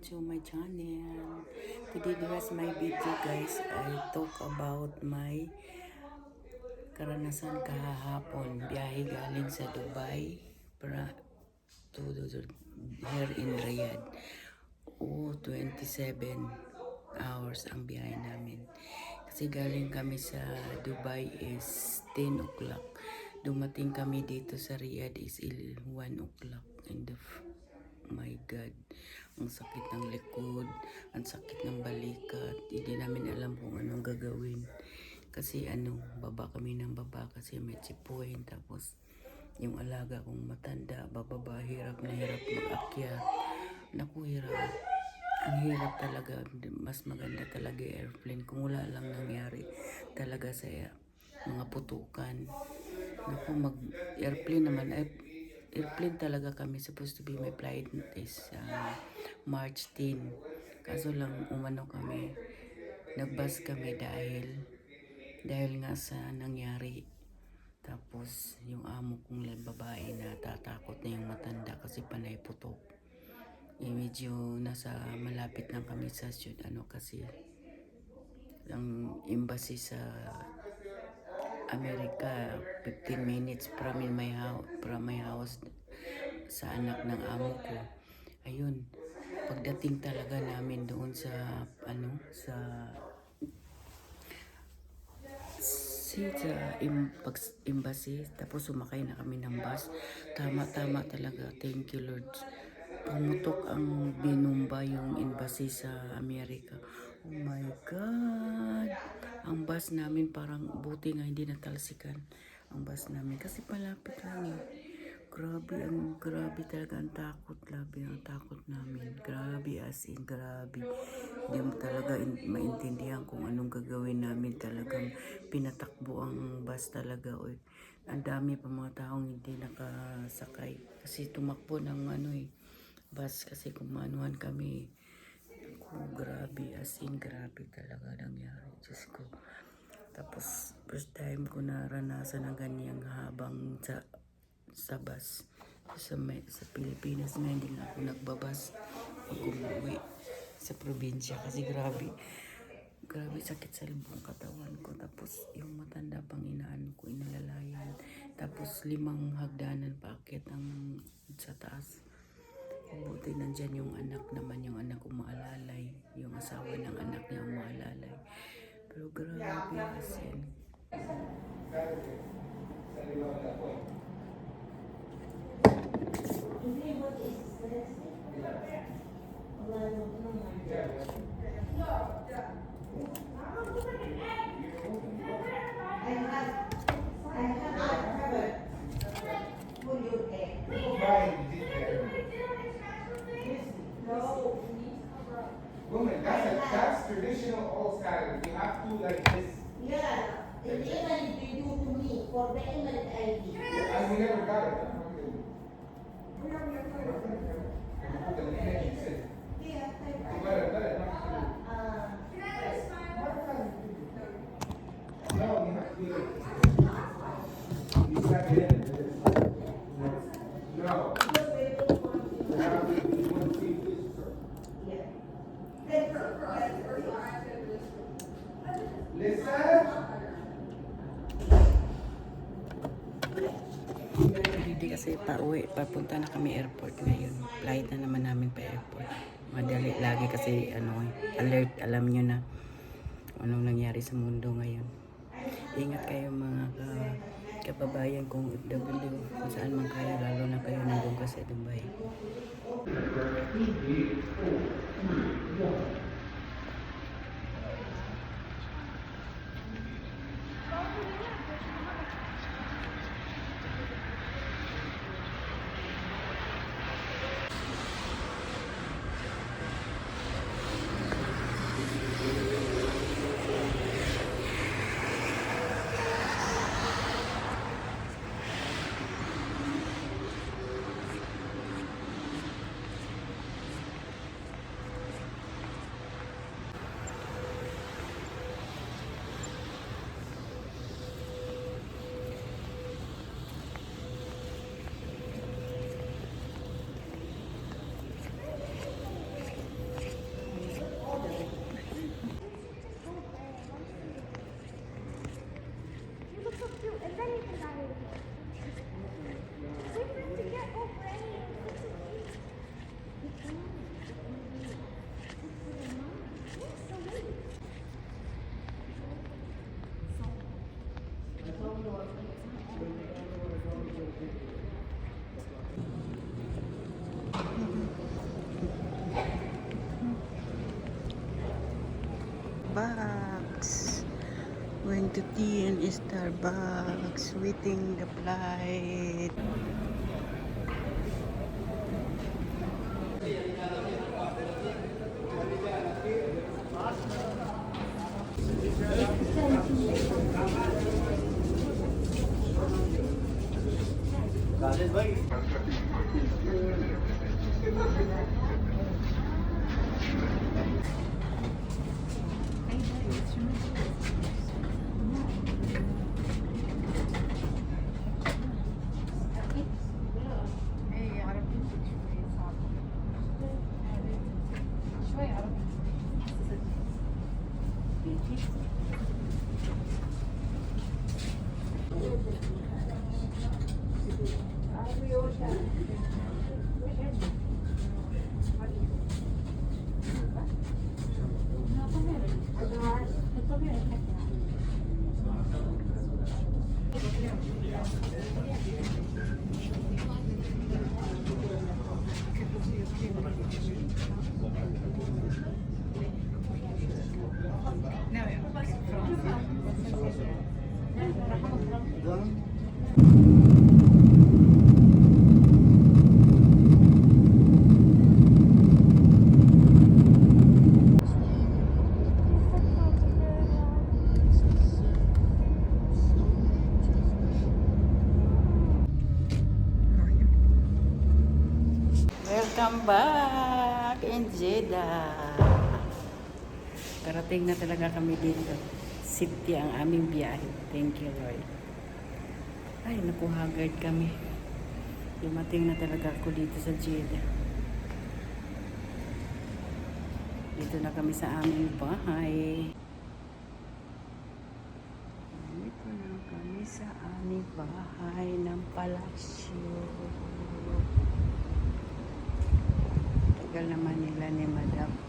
to my channel. Today was my video guys. I talk about my karanasan kahapon. Biyahe galing sa Dubai para to here in Riyadh. 27 hours ang biyahe namin. Kasi galing kami sa Dubai is 10 o'clock. Dumating kami dito sa Riyadh is 1 o'clock. And my God, ang sakit ng likod, ang sakit ng balikat. Hindi namin alam kung anong gagawin. Kasi baba kami ng baba kasi may chipuin. Tapos yung alaga kong matanda, bababa, hirap na hirap mag-akyat. Naku, hirap. Ang hirap talaga. Mas maganda talaga airplane kung wala lang nangyari talaga sa mga putukan. Naku, mag-airplane naman. Airplane talaga kami. Supposed to be my flight is March 10. Kaso lang umano kami. Nagbus kami dahil nga sa nangyari. Tapos yung amo kong babae na tatakot na yung matanda kasi panay putok. Medyo nasa malapit lang kami sa kasi ang embassy sa Amerika 15 minutes from my house sa anak ng amo ko. Ayun, pagdating talaga namin doon sa embassy, tapos sumakay na kami ng bus. Tama talaga, thank you Lord. Pumutok ang binumba yung embassy sa Amerika. Oh my God, ang bus namin parang buti nga hindi natalsikan ang bus namin kasi palapit lang grabe talaga ang takot. Grabe ang takot namin. Grabe as in, grabe. Hindi mo talaga maintindihan kung anong gagawin namin. Talagang pinatakbo ang bus talaga. Oy. Ang dami pa mga taong hindi nakasakay. Kasi tumakbo ng bus kasi kumanuhan kami. Ako, grabe as in, grabe talaga nangyari. Diyos ko. Tapos, first time ko naranasan ng ganyang habang sa bus. Sa Pilipinas nga hindi nga ako nagbabas pag umuwi sa probinsya kasi grabe sakit sa buong katawan ko. Tapos yung matanda pang inaan ko, inalalayan. Tapos 5 hagdanan paakyat ang sa taas. Buti nandyan yung anak ko maalalay, yung asawa ng anak niya maalalay. Pero grabe kasi woman, that's traditional old style. You have to like this. Yeah, the email they do to me for the email ID. Yeah, and we never got it. No, you have to do it. You step it in. No. Listen. hindi kasi pauwi, papunta na kami airport ngayon. Flight na naman namin pa airport. Madali lagi kasi alert, alam nyo na anong nangyari sa mundo ngayon. Ingat kayo mga kababayan kong OFW kung saan man kayo, lalo na kayo nandun ka sa Dubai. Starbucks. Going to tea in Starbucks. Waiting the flight. Welcome back in Jeddah. Karating na talaga kami dito. City ang aming biyahe. Thank you, Lord. Ay, naku, haggard kami. Dumating na talaga ako dito sa Jeddah. Dito na kami sa aming bahay. Dito na kami sa aming bahay ng palasyo. Tagal naman nila ni Madam.